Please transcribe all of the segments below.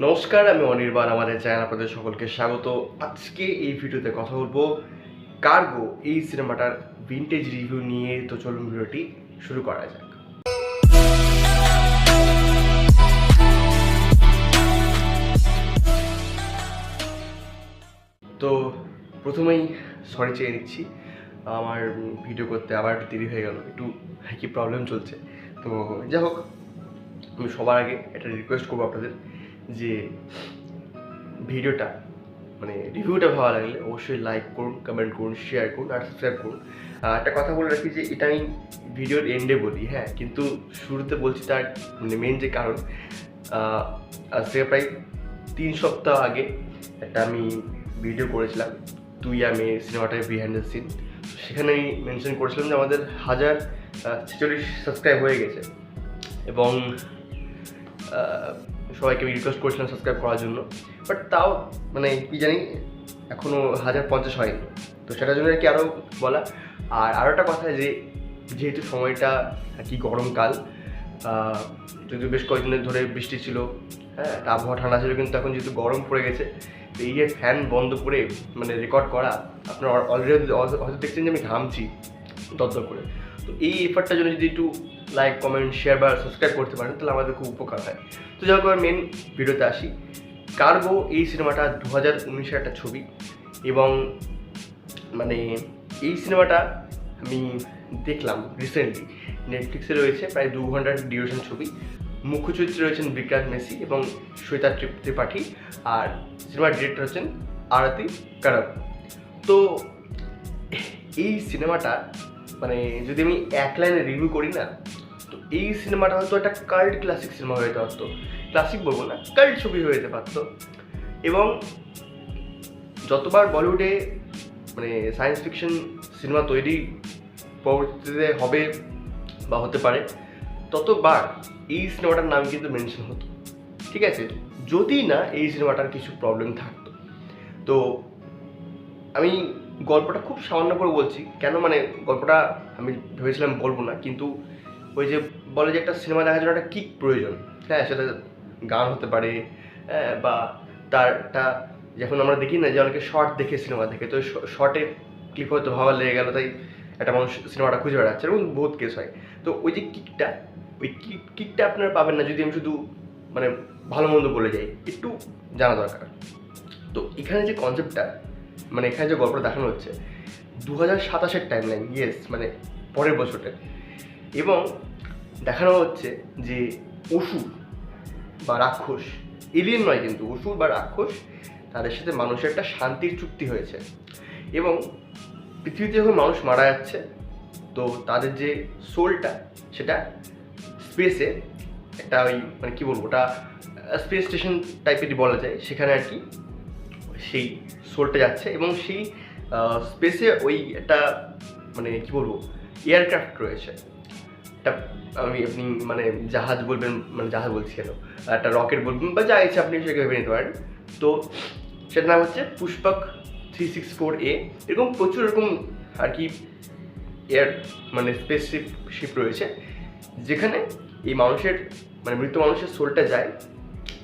নমস্কার, আমি অনির্বাণ। আমাদের চ্যানেল আপনাদের সকলকে স্বাগত। আজকে এই ভিডিওতে কথা বলবো কার্গো এই সিনেমাটার ভিন্টেজ রিভিউ নিয়ে। তো চলুন ভিডিওটি শুরু করা যাক। তো প্রথমেই সরি চেয়ে নিচ্ছি, আমার ভিডিও করতে আবার একটু দেরি হয়ে গেল, একটু কি প্রবলেম চলছে। তো যাই হোক, আমি সবার আগে একটা রিকোয়েস্ট করবো আপনাদের যে ভিডিওটা রিভিউটা ভালো লাগলে অবশ্যই লাইক করুন, কমেন্ট করুন, শেয়ার করুন আর সাবস্ক্রাইব করুন। একটা কথা বলে রাখি যে এটা আমি ভিডিওর এন্ডে বলি, হ্যাঁ, কিন্তু শুরুতে বলছি তার মেন যে কারণ, আজ থেকে প্রায় 3 সপ্তাহ আগে একটা আমি ভিডিও করেছিলাম তুই আমি সিনেমাটার বিহাইন্ড দ্য সিন। সেখানে আমি মেনশন করেছিলাম যে আমাদের 1046 সাবস্ক্রাইব হয়ে গেছে এবং সবাইকে আমি রিকোয়েস্ট করেছিলাম সাবস্ক্রাইব করার জন্য, বাট তাও কি জানি এখনও 1050 হয়নি। তো সেটার জন্য আর কি আরও বলা। আর আরও একটা কথা যে যেহেতু সময়টা আর কি গরমকাল, যদিও বেশ কয়েকদিনের ধরে বৃষ্টি ছিল, হ্যাঁ, আবহাওয়া ঠান্ডা ছিল, কিন্তু এখন যেহেতু গরম পড়ে গেছে, তো এই যে ফ্যান বন্ধ করে রেকর্ড করা, আপনারা অলরেডি হয়তো দেখছেন যে আমি ঘামছি দরদর করে। তো এই এফার্টটার জন্য যদি একটু লাইক, কমেন্ট, শেয়ার বা সাবস্ক্রাইব করতে পারেন তাহলে আমাদের খুব উপকার হয়। তো যাই হোক, মেন ভিডিওতে আসি। কার্গো এই সিনেমাটা 2019-এর একটা ছবি এবং এই সিনেমাটা আমি দেখলাম রিসেন্টলি, নেটফ্লিক্সে রয়েছে, প্রায় 2 ঘন্টার ডিউরেশন ছবি। মুখ্য চরিত্রে রয়েছেন বিক্রান্ত মেসি এবং শ্বেতা ত্রিপাঠী, আর সিনেমার ডিরেক্টর হচ্ছেন আরতি কারাম। তো এই সিনেমাটা যদি আমি এক লাইনে রিভিউ করি না, তো এই সিনেমাটা হয়তো একটা কাল্ট ক্লাসিক সিনেমা হয়ে যেতে পারতো। ক্লাসিক বলবো না, কাল্ট ছবি হয়ে যেতে পারতো। এবং যতবার বলিউডে সায়েন্স ফিকশন সিনেমা তৈরি পরবর্তীতে হবে বা হতে পারে, ততবার এই সিনেমাটার নাম কিন্তু মেনশন হতো, ঠিক আছে, যদি না এই সিনেমাটার কিছু প্রবলেম থাকতো। তো আমি গল্পটা খুব সামান্য করে বলছি কেন, গল্পটা আমি ভেবেছিলাম বলবো না, কিন্তু ওই যে বলে যে একটা সিনেমা দেখার জন্য একটা কিক প্রয়োজন, হ্যাঁ, সেটা গান হতে পারে, বা তার একটা, যখন আমরা দেখি না যে অনেকে শর্ট দেখে সিনেমা দেখে, তো শর্টে ক্লিপ হয়তো ভালো লেগে গেল, তাই একটা মানুষ সিনেমাটা খুঁজে বেড়াচ্ছে, এরকম বহুত কেস হয়। তো ওই যে কিকটা, ওই কিকটা আপনারা পাবেন না যদি আমি শুধু ভালো মন্দ বলে যাই, একটু জানা দরকার। তো এখানে যে কনসেপ্টটা, এখানে যে গল্পটা দেখানো হচ্ছে 2027-এর টাইম লাইন, ইয়েস, পরের বছরটা, এবং দেখানো হচ্ছে যে অসুর বা রাক্ষস, এলিয়েন নয় কিন্তু, অসুর বা রাক্ষস, তাদের সাথে মানুষের একটা শান্তির চুক্তি হয়েছে। এবং পৃথিবীতে যখন মানুষ মারা যাচ্ছে, তো তাদের যে সোলটা, সেটা স্পেসে একটা ওই কী বলবো, ওটা স্পেস স্টেশন টাইপেরই বলা যায়, সেখানে আর কি সেই সোলটা যাচ্ছে এবং সেই স্পেসে ওই একটা কী বলবো, এয়ারক্রাফট রয়েছে, একটা আপনি জাহাজ বলবেন, জাহাজ বলছি কেন, একটা রকেট বলবেন বা যা ইচ্ছে আপনি সেটা ভেবে নিতে পারেন। তো সেটার নাম হচ্ছে পুষ্পক 364A। এরকম প্রচুর এরকম আর কি এয়ার স্পেস শিপ রয়েছে, যেখানে এই মানুষের মৃত মানুষের সোলটা যায়,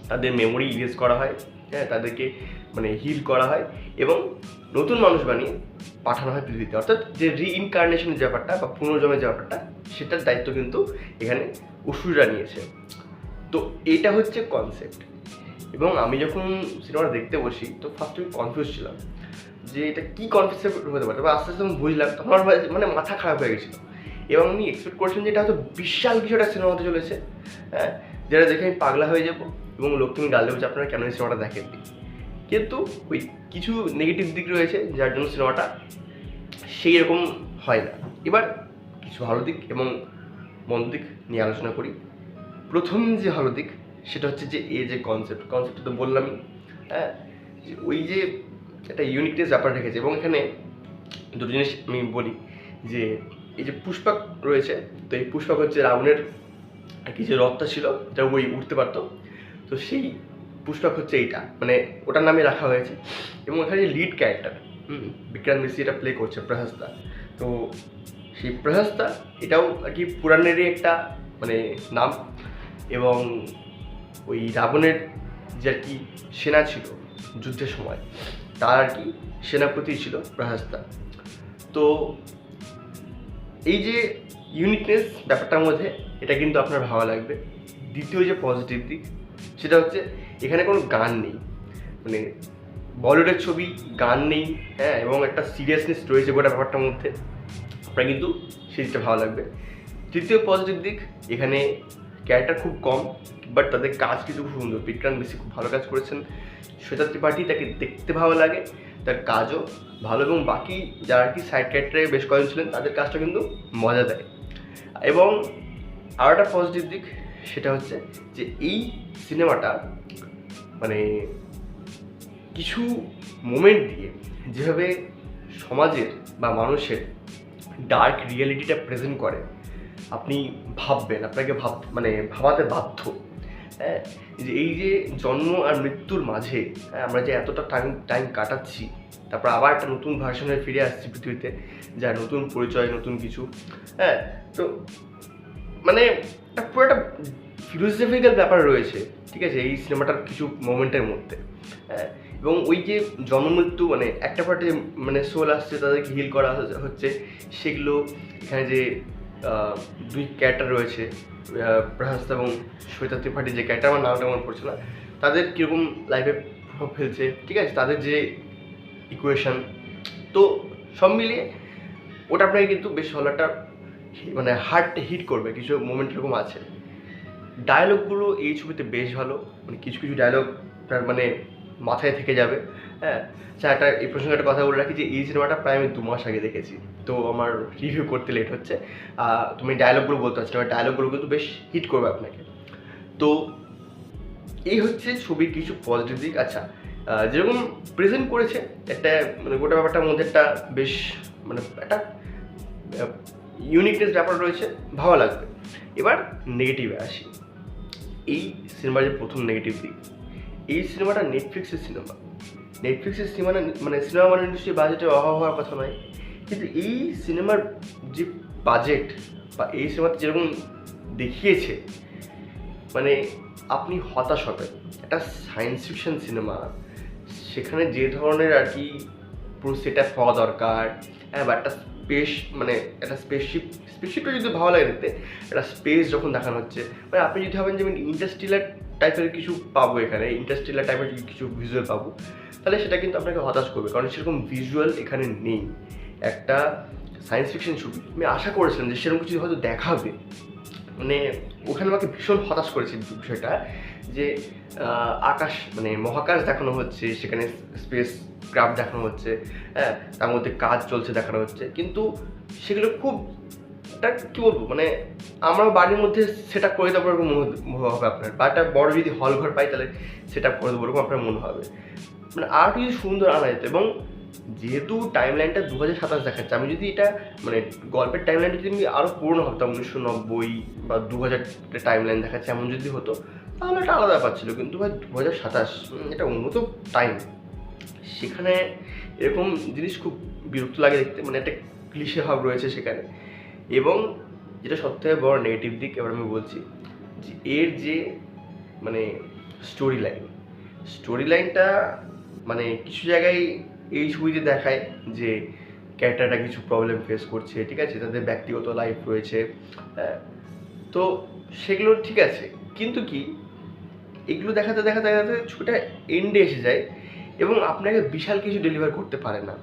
তাদের মেমোরি ইরেজ করা হয়, হ্যাঁ, তাদেরকে হিল করা হয় এবং নতুন মানুষ বানিয়ে পাঠানো হয় পৃথিবীতে। অর্থাৎ যে রিইনকার্নেশনের ব্যাপারটা বা পুনর্জন্মের ব্যাপারটা, সেটার দায়িত্ব কিন্তু এখানে অসুররা নিয়েছে। তো এইটা হচ্ছে কনসেপ্ট। এবং আমি যখন সিনেমাটা দেখতে বসি, তো ফার্স্ট আমি কনফিউজ ছিলাম যে এটা কী কনসেপ্ট হতে পারে। তবে আস্তে আস্তে আমি বুঝলাম, তখন আমার মাথা খারাপ হয়ে গেছিলো এবং আমি এক্সপেক্ট করছিলাম যে এটা হয়তো বিশাল কিছু একটা সিনেমা হতে চলেছে, হ্যাঁ, যেটা দেখে আমি পাগলা হয়ে যাবো এবং লোককে আমি গাল দেবো যে আপনারা কেন এই সিনেমাটা দেখেননি। কিন্তু ওই কিছু নেগেটিভ দিক রয়েছে যার জন্য সিনেমাটা সেই রকম হয় না। এবার কিছু ভালো দিক এবং মন্দ দিক নিয়ে আলোচনা করি। প্রথম যে ভালো দিক, সেটা হচ্ছে যে এই যে কনসেপ্টটা তো বললামই, হ্যাঁ, ওই যে একটা ইউনিকনেস ব্যাপার রেখেছে। এবং এখানে দুটো জিনিস আমি বলি, যে এই যে পুষ্পক রয়েছে, তো এই পুষ্পক হচ্ছে রাবণের আর কি যে রথটা ছিল, যেটা ওই উঠতে পারতো, তো সেই পুষ্পক হচ্ছে এইটা, ওটার নামে রাখা হয়েছে। এবং এখানে যে লিড ক্যারেক্টার, বিক্রান্ত মেসি এটা প্লে করছে, প্রহস্তা। তো সেই প্রহস্তা এটাও আর কি পুরাণেরই একটা নাম। এবং ওই রাবণের যে আর কি সেনা ছিল যুদ্ধের সময়, তার আর কি সেনাপতি ছিল প্রহাস্তা। তো এই যে ইউনিকনেস ব্যাপারটার মধ্যে, এটা কিন্তু আপনার ভালো লাগবে। দ্বিতীয় যে পজিটিভ দিক সেটা হচ্ছে এখানে কোনো গান নেই, মানে বলিউডের ছবি গান নেই, হ্যাঁ, এবং একটা সিরিয়াসনেস রয়েছে গোটা ব্যাপারটার মধ্যে, আপনার কিন্তু সেটা ভালো লাগবে। তৃতীয় পজিটিভ দিক, এখানে ক্যারেক্টার খুব কম, বাট তাদের কাজ কিন্তু খুব সুন্দর। বিক্রান্ত মেসি খুব ভালো কাজ করেছেন, শ্বেতা ত্রিপাঠী তাকে দেখতে ভালো লাগে, তার কাজও ভালো, এবং বাকি যারা কি সাইড ক্যারেক্টারে বেশ কয়েকজন ছিলেন তাদের কাজটা কিন্তু মজা দেয়। এবং আরও একটা পজিটিভ দিক সেটা হচ্ছে যে এই সিনেমাটা মানে কিছু মোমেন্ট দিয়ে যেভাবে সমাজের বা মানুষের ডার্ক রিয়েলিটিটা প্রেজেন্ট করে, আপনি ভাববেন, আপনাকে ভাবাতে বাধ্য। হ্যাঁ, যে এই যে জন্ম আর মৃত্যুর মাঝে আমরা যে এতটা টাইম কাটাচ্ছি, তারপর আবার একটা নতুন ভার্সনে ফিরে আসছি পৃথিবীতে, যা নতুন পরিচয়, নতুন কিছু। হ্যাঁ, তো মানে পুরো একটা ফিলোসফিক্যাল ব্যাপার রয়েছে, ঠিক আছে, এই সিনেমাটার কিছু মোমেন্টের মধ্যে। হ্যাঁ, এবং ওই যে জন্ম মৃত্যু, মানে একটা পার্টে মানে সোল আসছে, তাদেরকে হিল করা হচ্ছে, সেগুলো এখানে যে দুই ক্যারেক্টার রয়েছে, প্রহাস্তা এবং শ্বেতা ত্রিপাঠী যে ক্যারেক্টার, আমার নামটা মনে পড়ছে না, তাদের কীরকম লাইফে প্রভাব ফেলছে, ঠিক আছে, তাদের যে ইকুয়েশন, তো সব মিলিয়ে ওটা আপনাকে কিন্তু বেশ ভালো একটা মানে হার্ট হিট করবে। কিছু মোমেন্ট এরকম আছে। ডায়লগগুলো এই ছবিতে বেশ ভালো, মানে কিছু কিছু ডায়লগ তার মানে মাথায় থেকে যাবে। হ্যাঁ, একটা এই প্রসঙ্গে একটা কথা বলে রাখি যে এই সিনেমাটা প্রায় আমি 2 মাস আগে দেখেছি, তো আমার রিভিউ করতে লেট হচ্ছে। তুমি ডায়লগগুলো বলতে পারছি না, ডায়লগগুলো কিন্তু বেশ হিট করবে আপনাকে। তো এই হচ্ছে ছবির কিছু পজিটিভ দিক। আচ্ছা, যেরকম প্রেজেন্ট করেছে একটা মানে গোটা ব্যাপারটার মধ্যে একটা বেশ মানে একটা ইউনিকনেস ব্যাপার রয়েছে, ভালো লাগবে। এবার নেগেটিভে আসি। এই সিনেমার যে প্রথম নেগেটিভ দিক, এই সিনেমাটা নেটফ্লিক্সের সিনেমা। নেটফ্লিক্সের সিনেমা মানে সিনেমা মানে নিশ্চয়ই বাজেটের অভাব হওয়ার কথা নয়, কিন্তু এই সিনেমার যে বাজেট বা এই সিনেমাতে যেরকম দেখিয়েছে, মানে আপনি হতাশ হবেন। একটা সায়েন্স ফিকশন সিনেমা, সেখানে যে ধরনের আর কি পুরো সেট আপ হওয়া দরকার, হ্যাঁ, বা একটা মানে একটা স্পেসশিপটা যদি ভালো লাগে দেখতে, একটা স্পেস যখন দেখানো হচ্ছে, মানে আপনি যদি ভাবেন যে আমি ইন্টারস্টেলার টাইপের কিছু পাবো, এখানে ইন্টারস্টেলার টাইপের কিছু ভিজুয়াল পাবো, তাহলে সেটা কিন্তু আপনাকে হতাশ করবে, কারণ সেরকম ভিজুয়াল এখানে নেই। একটা সায়েন্স ফিকশন ছবি, আমি আশা করেছিলাম যে সেরকম কিছু হয়তো দেখাবে, মানে ওখানে আমাকে ভীষণ হতাশ করেছে বিষয়টা, যে আকাশ মানে মহাকাশ দেখানো হচ্ছে, সেখানে স্পেস ক্রাফট দেখানো হচ্ছে, হ্যাঁ, তার মধ্যে কাজ চলছে দেখানো হচ্ছে, কিন্তু সেগুলো খুব একটা কী বলবো, মানে আমরা বাড়ির মধ্যে সেট আপ করে দেবো এরকম মনে হবে আপনার, বা একটা বড় যদি হল ঘর পাই তাহলে সেট আপ করে দেবো এরকম আপনার মনে হবে। মানে আরও যদি সুন্দর আনা যেত, এবং যেহেতু টাইম লাইনটা 2027 দেখাচ্ছে, আমি যদি এটা মানে গল্পের টাইম লাইনটা যদি আমি আরও পুরনো ভাবতাম, 1990 বা 2000 টাইম লাইন দেখাচ্ছে এমন যদি হতো, তাহলে একটা আলাদা ব্যাপার ছিল। কিন্তু ভাই 2027, এটা উন্নত টাইম, সেখানে এরকম জিনিস খুব বিরক্ত লাগে দেখতে, মানে একটা ক্লিশে ভাব রয়েছে সেখানে। এবং যেটা সবথেকে বড় নেগেটিভ দিক, এবার আমি বলছি যে এর যে মানে স্টোরি লাইনটা মানে কিছু জায়গায় এই ছবিতে দেখায় যে ক্যারেক্টারটা কিছু প্রবলেম ফেস করছে, ঠিক আছে, তাদের ব্যক্তিগত লাইফ রয়েছে, তো সেগুলো ঠিক আছে, কিন্তু কি এগুলো দেখাতে দেখাতে দেখাতে ছবিটা এন্ডে এসে যায়, এবং আপনাকে বিশাল কিছু ডেলিভার করতে পারে না।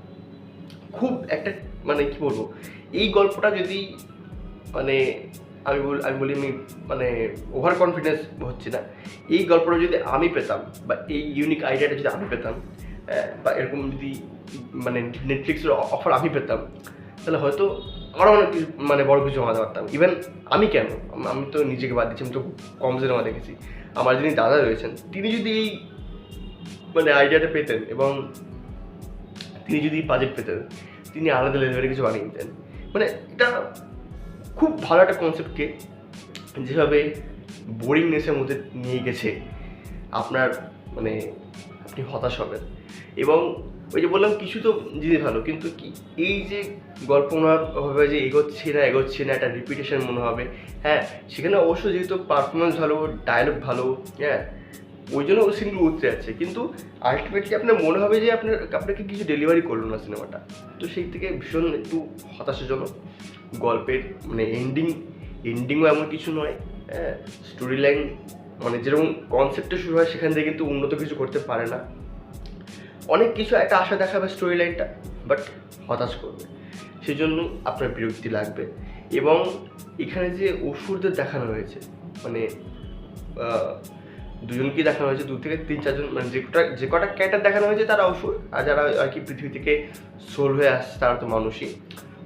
খুব একটা মানে কী বলবো, এই গল্পটা যদি মানে আমি বলি আমি মানে ওভার কনফিডেন্স হচ্ছে না, এই গল্পটা যদি আমি পেতাম, বা এই ইউনিক আইডিয়াটা যদি আমি পেতাম, বা এরকম যদি মানে নেটফ্লিক্সের অফার আমি পেতাম, তাহলে হয়তো আরও অনেক কিছু মানে বড় কিছু বানাতে পারতাম। ইভেন আমি কেন, আমি তো নিজেকে বাদ দিচ্ছি, আমি তো কম সিনেমা দেখেছি, আমার যিনি দাদা রয়েছেন তিনি যদি এই মানে আইডিয়াটা পেতেন, এবং তিনি যদি বাজেট পেতেন, তিনি আলাদা লেভেলে কিছু বানিয়ে দিতেন। মানে এটা খুব ভালো একটা কনসেপ্টকে যেভাবে বোরিংনেসের মধ্যে নিয়ে গেছে আপনার, মানে আপনি হতাশ হবেন। এবং ওই যে বললাম কিছু তো জিনিস ভালো, কিন্তু কি এই যে গল্প মনে হবে যে এগোচ্ছে না, একটা রিপিটেশন মনে হবে। হ্যাঁ, সেখানে অবশ্য যেহেতু পারফরমেন্স ভালো, ডায়লগ ভালো, হ্যাঁ, ওই জন্য ওই সিনগুলো উঠতে যাচ্ছে, কিন্তু আলটিমেটলি আপনার মনে হবে যে আপনাকে কিছু ডেলিভারি করলো না সিনেমাটা। তো সেই থেকে ভীষণ একটু হতাশাজনক। গল্পের মানে এন্ডিংও এমন কিছু নয়, হ্যাঁ, স্টোরি লাইন মানে যেরকম কনসেপ্টে শুরু হয় সেখান থেকে কিন্তু উন্নত কিছু করতে পারে না। অনেক কিছু একটা আশা দেখাবে স্টোরি লাইনটা, বাট হতাশ করবে, সেই জন্য আপনার বিরক্তি লাগবে। এবং এখানে যে অসুরদের দেখানো হয়েছে, মানে দুজনকেই দেখানো হয়েছে, 2 থেকে 3-4 জন, মানে যে কটা ক্যারেক্টার দেখানো হয়েছে তারা অসুর, আর যারা আর কি পৃথিবী থেকে সোল হয়ে আসছে তারা তো মানুষই।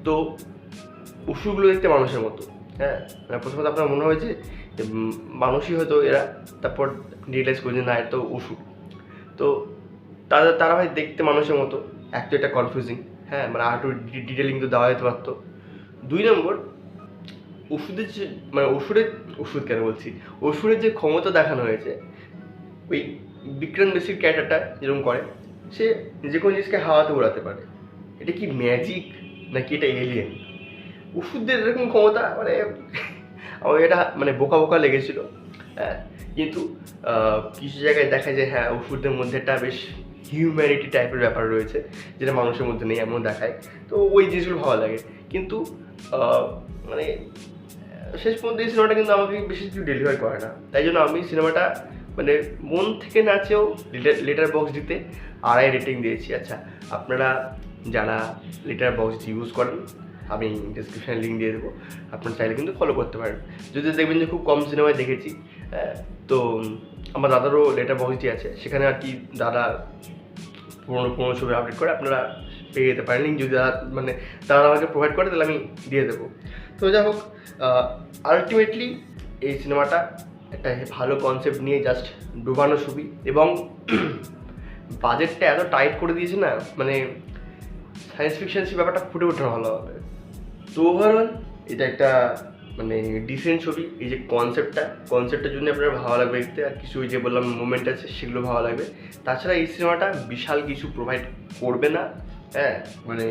তো অসুরগুলো দেখতে মানুষের মতো, হ্যাঁ, মানে প্রথমত আপনার মনে হয়েছে মানুষই হয়তো এরা, তারপর রিয়েলাইজ করে যে না এটা তো অসুর। তো তারা ভাই দেখতে মানুষের মতো, এক তো এটা কনফিউজিং, হ্যাঁ, মানে আর একটু ডিটেলিং তো দেওয়া যেতে পারতো। 2 নম্বর, ওষুধের যে মানে ওষুধ কেন বলছি, অসুরের যে ক্ষমতা দেখানো হয়েছে, ওই বিক্রম মেসির ক্যারেক্টারটা যেরকম করে, সে যে কোনো জিনিসকে হাওয়াতে উড়াতে পারে। এটা কি ম্যাজিক নাকি এটা এলিয়েন? ওষুধদের এরকম ক্ষমতা, মানে আমার এটা মানে বোকা বোকা লেগেছিল, হ্যাঁ। কিন্তু কিছু জায়গায় দেখা যায় হ্যাঁ ওষুধদের মধ্যে একটা বেশ হিউম্যানিটি টাইপের ব্যাপার রয়েছে, যেটা মানুষের মধ্যে নেই এমন দেখায়। তো ওই জিনিসগুলো ভালো লাগে, কিন্তু মানে শেষ পর্যন্ত এই সিনেমাটা কিন্তু আমাকে বেশি কিছু ডেলিভার করে না। তাই জন্য আমি সিনেমাটা মানে মন থেকে নাচেও লেটার বক্স দিতে 2.5 রেটিং দিয়েছি। আচ্ছা, আপনারা যারা লেটার বক্স ইউজ করেন, আমি ডিসক্রিপশানে লিঙ্ক দিয়ে দেবো, আপনার চাইলে কিন্তু ফলো করতে পারেন। যদি দেখবেন যে খুব কম সিনেমায় দেখেছি, তো আমার দাদারও লেটার বক্সটি আছে, সেখানে আর কি দাদা পুরোনো ছবি আপডেট করে, আপনারা পেয়ে যেতে পারেন লিঙ্ক। যদি মানে তারা আমাকে প্রোভাইড করে তাহলে আমি দিয়ে দেবো। তো যাই হোক, আলটিমেটলি এই সিনেমাটা একটা ভালো কনসেপ্ট নিয়ে জাস্ট ডুবানো ছবি, এবং বাজেটটা এত টাইট করে দিয়েছে না, মানে সায়েন্স ফিকশন সে ব্যাপারটা ফুটে ওঠা ভালো হবে। তো ওভারঅল এটা একটা মানে ডিসেন্ট ছবি। এই যে কনসেপ্টের জন্য আপনার ভালো লাগবে দেখতে, আর কিছু ওই যে বললাম মোমেন্ট আছে সেগুলো ভালো লাগবে। তাছাড়া এই সিনেমাটা বিশাল কিছু প্রোভাইড করবে না, হ্যাঁ, মানে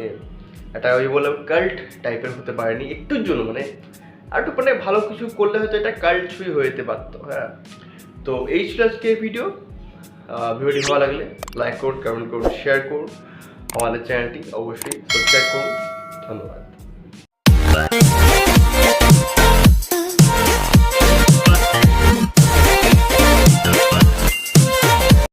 একটা ওই বললাম কাল্ট টাইপের হতে পারেনি একটুর জন্য, মানে আর একটু মানে ভালো কিছু করলে হয়তো এটা কাল্ট ছবি হয়ে যেতে পারতো, হ্যাঁ। তো এই ছিল আজকে ভিডিওটি ভালো লাগলে লাইক করুন, কমেন্ট করুন, শেয়ার করুন, আমাদের চ্যানেলটি অবশ্যই সাবস্ক্রাইব করুন। ধন্যবাদ।